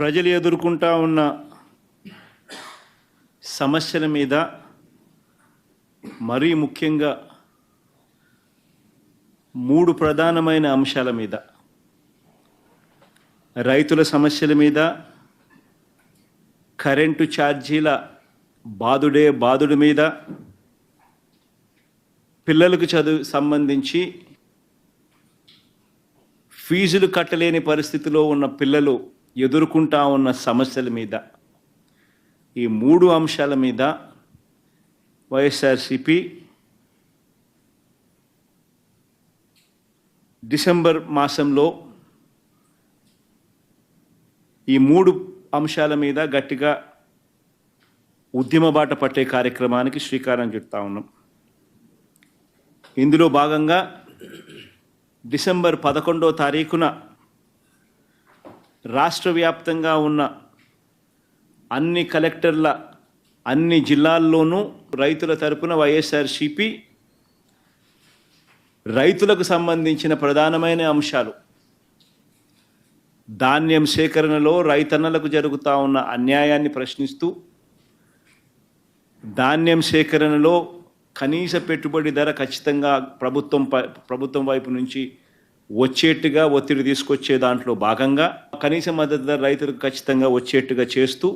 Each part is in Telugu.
ప్రజలు ఎదుర్కొంటా ఉన్న సమస్యల మీద మరీ ముఖ్యంగా 3 ప్రధానమైన అంశాల మీద, రైతుల సమస్యల మీద, కరెంటు ఛార్జీల బాదుడు మీద, పిల్లలకు చదువు సంబంధించి ఫీజులు కట్టలేని పరిస్థితిలో ఉన్న పిల్లలు ఎదుర్కొంటా ఉన్న సమస్యల మీద, ఈ 3 అంశాల మీద వైఎస్ఆర్సీపీ డిసెంబర్ మాసంలో ఈ 3 అంశాల మీద గట్టిగా ఉద్యమ బాట పట్టే కార్యక్రమానికి శ్రీకారం చుడతా ఉన్నాం. ఇందులో భాగంగా డిసెంబర్ 11వ తారీఖున రాష్ట్ర వ్యాప్తంగా ఉన్న అన్ని కలెక్టర్ల అన్ని జిల్లాల్లోనూ రైతుల తరపున వైఎస్ఆర్సీపీ రైతులకు సంబంధించిన ప్రధానమైన అంశాలు, ధాన్యం సేకరణలో రైతన్నలకు జరుగుతూ ఉన్న అన్యాయాన్ని ప్రశ్నిస్తూ, ధాన్యం సేకరణలో కనీస పెట్టుబడి ధర ఖచ్చితంగా ప్రభుత్వం వైపు నుంచి వచ్చేట్టుగా ఒత్తిడి తీసుకొచ్చే దాంట్లో భాగంగా కనీస మద్దతు ధర రైతులకు ఖచ్చితంగా వచ్చేట్టుగా చేస్తూ,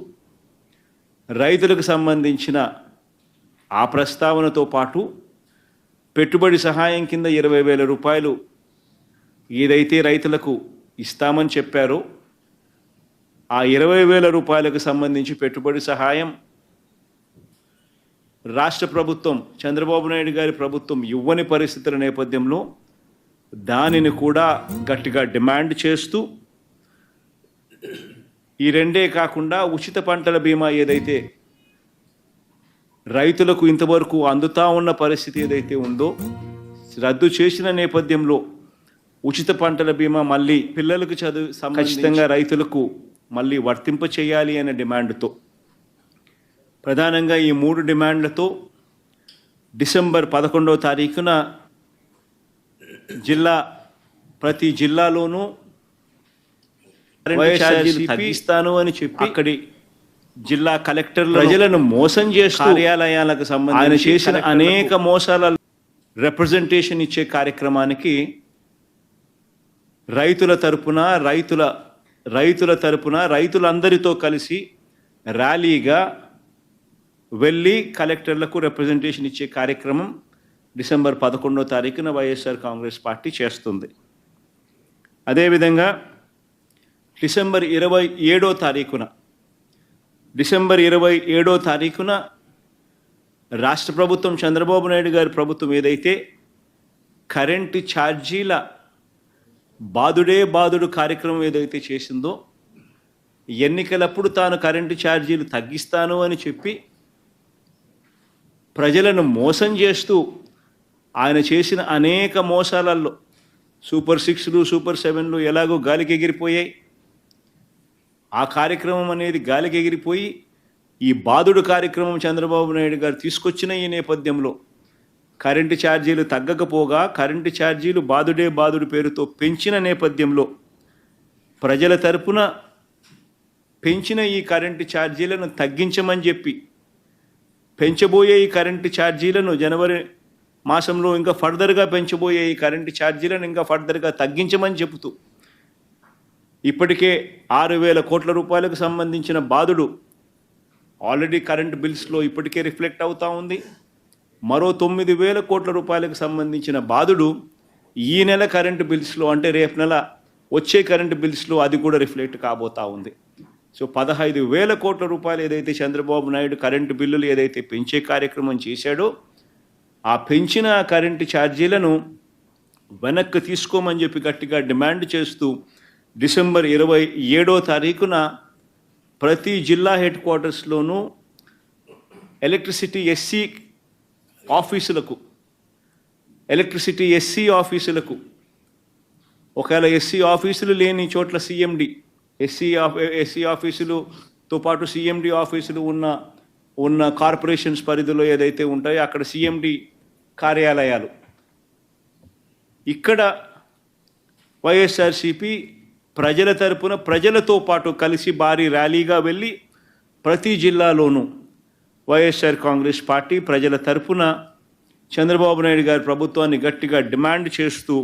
రైతులకు సంబంధించిన ఆ ప్రస్తావనతో పాటు పెట్టుబడి సహాయం కింద 20,000 రూపాయలు ఏదైతే రైతులకు ఇస్తామని చెప్పారో ఆ 20,000 రూపాయలకు సంబంధించి పెట్టుబడి సహాయం రాష్ట్ర ప్రభుత్వం, చంద్రబాబు నాయుడు గారి ప్రభుత్వం ఇవ్వని పరిస్థితుల నేపథ్యంలో దానిని కూడా గట్టిగా డిమాండ్ చేస్తూ, ఈ రెండే కాకుండా ఉచిత పంటల బీమా ఏదైతే రైతులకు ఇంతవరకు అందుతా ఉన్న పరిస్థితి ఏదైతే ఉందో రద్దు చేసిన నేపథ్యంలో ఉచిత పంటల బీమా మళ్ళీ పిల్లలకు చదువు ఖచ్చితంగా రైతులకు మళ్ళీ వర్తింప చేయాలి అనే డిమాండ్తో, ప్రధానంగా ఈ 3 డిమాండ్లతో డిసెంబర్ 11వ తారీఖున ప్రతి జిల్లాలోనూ తగ్గిస్తాను అని చెప్పి అక్కడి జిల్లా కలెక్టర్లు ప్రజలను మోసం చేస్తూ కార్యాలయాలకు సంబంధించి ఆయన చేసిన అనేక మోసాల రిప్రజెంటేషన్ ఇచ్చే కార్యక్రమానికి రైతులందరితో కలిసి ర్యాలీగా వెళ్ళి కలెక్టర్లకు రిప్రజెంటేషన్ ఇచ్చే కార్యక్రమం డిసెంబర్ 11వ తారీఖున వైఎస్ఆర్ కాంగ్రెస్ పార్టీ చేస్తుంది. అదేవిధంగా డిసెంబర్ 27వ తారీఖున రాష్ట్ర ప్రభుత్వం, చంద్రబాబు నాయుడు గారి ప్రభుత్వం ఏదైతే కరెంటు ఛార్జీల బాదుడు కార్యక్రమం ఏదైతే చేసిందో, ఎన్నికలప్పుడు తాను కరెంటు ఛార్జీలు తగ్గిస్తాను అని చెప్పి ప్రజలను మోసం చేస్తూ ఆయన చేసిన అనేక మోసాలలో సూపర్ 6లు, సూపర్ 7లు ఎలాగో గాలికి ఎగిరిపోయాయి. ఆ కార్యక్రమం అనేది గాలికి ఎగిరిపోయి ఈ బాదుడు కార్యక్రమం చంద్రబాబు నాయుడు గారు తీసుకొచ్చిన ఈ నేపథ్యంలో కరెంటు ఛార్జీలు తగ్గకపోగా కరెంటు ఛార్జీలు బాదుడు పేరుతో పెంచిన నేపథ్యంలో ప్రజల తరపున పెంచిన ఈ కరెంటు ఛార్జీలను తగ్గించమని చెప్పి, పెంచబోయే ఈ కరెంటు ఛార్జీలను జనవరి మాసంలో ఇంకా ఫర్దర్గా పెంచబోయే ఈ కరెంటు ఛార్జీలను ఇంకా ఫర్దర్గా తగ్గించమని చెబుతూ, ఇప్పటికే 6,000 కోట్ల రూపాయలకు సంబంధించిన బాదుడు ఆల్రెడీ కరెంటు బిల్స్లో ఇప్పటికే రిఫ్లెక్ట్ అవుతూ ఉంది. మరో 9,000 కోట్ల రూపాయలకు సంబంధించిన బాదుడు ఈ నెల కరెంటు బిల్స్లో, అంటే రేపు నెల వచ్చే కరెంటు బిల్స్లో అది కూడా రిఫ్లెక్ట్ కాబోతూ ఉంది. సో 15,000 కోట్ల రూపాయలు ఏదైతే చంద్రబాబు నాయుడు కరెంటు బిల్లులు ఏదైతే పెంచే కార్యక్రమం చేశాడో ఆ పెంచిన కరెంటు ఛార్జీలను వెనక్కి తీసుకోమని చెప్పి గట్టిగా డిమాండ్ చేస్తూ డిసెంబర్ 27వ తారీఖున ప్రతి జిల్లా హెడ్ క్వార్టర్స్లోనూ ఎలక్ట్రిసిటీ ఎస్సీ ఆఫీసులకు ఒకవేళ ఎస్సీ ఆఫీసులు లేని చోట్ల సిఎండి, ఎస్సీ ఆఫీసులతో పాటు సిఎండి ఆఫీసులు ఉన్న కార్పొరేషన్స్ పరిధిలో ఏదైతే ఉంటాయో అక్కడ సిఎండి కార్యాలయాలు, ఇక్కడ వైఎస్ఆర్సీపీ ప్రజల తరపున ప్రజలతో పాటు కలిసి భారీ ర్యాలీగా వెళ్ళి ప్రతి జిల్లాలోనూ వైఎస్ఆర్ కాంగ్రెస్ పార్టీ ప్రజల తరపున చంద్రబాబు నాయుడు గారి ప్రభుత్వాన్ని గట్టిగా డిమాండ్ చేస్తూ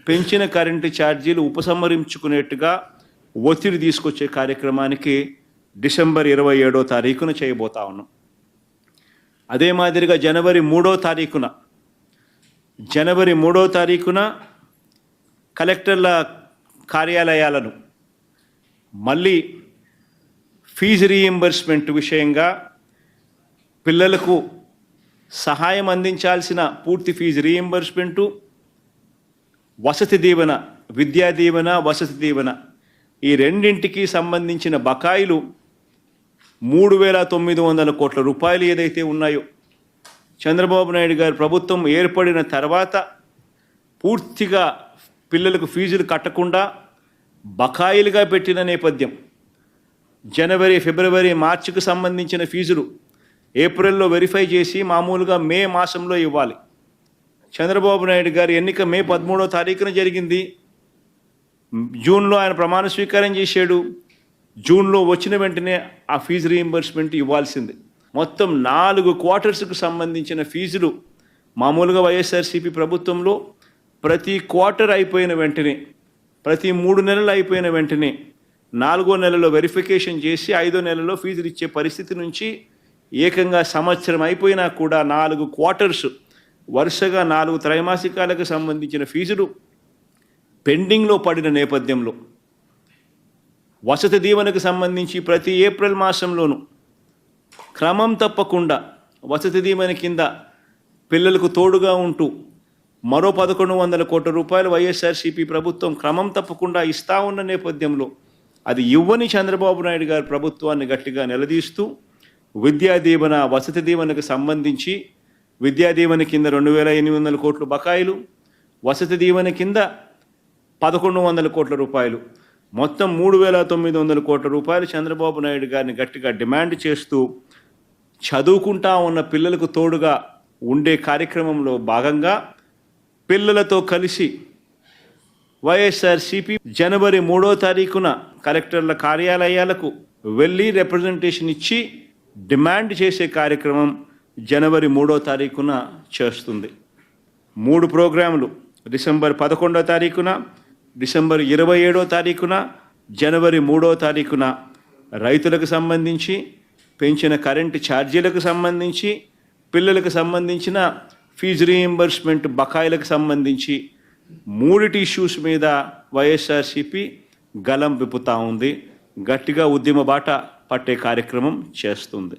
పెంచిన కరెంటు ఛార్జీలు ఉపసంహరించుకునేట్టుగా ఒత్తిడి తీసుకొచ్చే కార్యక్రమానికి డిసెంబర్ 27వ తారీఖున చేయబోతా ఉన్నాం. అదే మాదిరిగా జనవరి 3వ తారీఖున కలెక్టర్ల కార్యాలయాలను మళ్ళీ ఫీజు రీయింబర్స్మెంట్ విషయంగా పిల్లలకు సహాయం అందించాల్సిన పూర్తి ఫీజు రీయింబర్స్మెంటు, వసతి దీవెన, విద్యా దీవెన, వసతి దీవెన ఈ రెండింటికి సంబంధించిన బకాయిలు 3,900 కోట్ల రూపాయలు ఏదైతే ఉన్నాయో చంద్రబాబు నాయుడు గారి ప్రభుత్వం ఏర్పడిన తర్వాత పూర్తిగా పిల్లలకు ఫీజులు కట్టకుండా బకాయిలుగా పెట్టిన నేపథ్యం. జనవరి, ఫిబ్రవరి, మార్చికి సంబంధించిన ఫీజులు ఏప్రిల్లో వెరిఫై చేసి మామూలుగా మే మాసంలో ఇవ్వాలి. చంద్రబాబు నాయుడు గారి ఎన్నిక మే 13వ తారీఖున జరిగింది. జూన్లో ఆయన ప్రమాణ స్వీకారం చేశాడు. జూన్లో వచ్చిన వెంటనే ఆ ఫీజు రీయింబర్స్మెంట్ ఇవ్వాల్సింది. మొత్తం 4 క్వార్టర్స్కు సంబంధించిన ఫీజులు మామూలుగా వైఎస్ఆర్సీపీ ప్రభుత్వంలో ప్రతి క్వార్టర్ అయిపోయిన వెంటనే, ప్రతి 3 నెలలు అయిపోయిన వెంటనే 4వ నెలలో వెరిఫికేషన్ చేసి 5వ నెలలో ఫీజులు ఇచ్చే పరిస్థితి నుంచి ఏకంగా సంవత్సరం అయిపోయినా కూడా 4 క్వార్టర్స్ వరుసగా 4 త్రైమాసికాలకు సంబంధించిన ఫీజులు పెండింగ్లో పడిన నేపథ్యంలో వసతి దీవెనకు సంబంధించి ప్రతి ఏప్రిల్ మాసంలోనూ క్రమం తప్పకుండా వసతి దీవెన కింద పిల్లలకు తోడుగా ఉంటూ మరో 1,100 కోట్ల రూపాయలు వైఎస్ఆర్సీపీ ప్రభుత్వం క్రమం తప్పకుండా ఇస్తా ఉన్న నేపథ్యంలో అది ఇవ్వని చంద్రబాబు నాయుడు గారి ప్రభుత్వాన్ని గట్టిగా నిలదీస్తూ విద్యా దీవెన, వసతి దీవెనకు సంబంధించి విద్యా దీవెన కింద 2,800 కోట్ల బకాయిలు, వసతి దీవెన కింద 1,100 కోట్ల రూపాయలు, మొత్తం 3,900 కోట్ల రూపాయలు చంద్రబాబు నాయుడు గారిని గట్టిగా డిమాండ్ చేస్తూ చదువుకుంటా ఉన్న పిల్లలకు తోడుగా ఉండే కార్యక్రమంలో భాగంగా పిల్లలతో కలిసి వైఎస్ఆర్సీపీ జనవరి 3వ తారీఖున కలెక్టర్ల కార్యాలయాలకు వెళ్ళి రిప్రజెంటేషన్ ఇచ్చి డిమాండ్ చేసే కార్యక్రమం జనవరి 3వ తారీఖున చేస్తుంది. 3 ప్రోగ్రాములు డిసెంబర్ 11వ తారీఖున, డిసెంబర్ 27వ తారీఖున, జనవరి 3వ తారీఖున రైతులకు సంబంధించి, పెంచిన కరెంటు ఛార్జీలకు సంబంధించి, పిల్లలకు సంబంధించిన ఫీజు రీయింబర్స్మెంట్ బకాయిలకు సంబంధించి 3 ఇష్యూస్ మీద వైఎస్ఆర్సీపీ గలం విప్పుతా ఉంది. గట్టిగా ఉద్యమ బాట పట్టే కార్యక్రమం చేస్తుంది.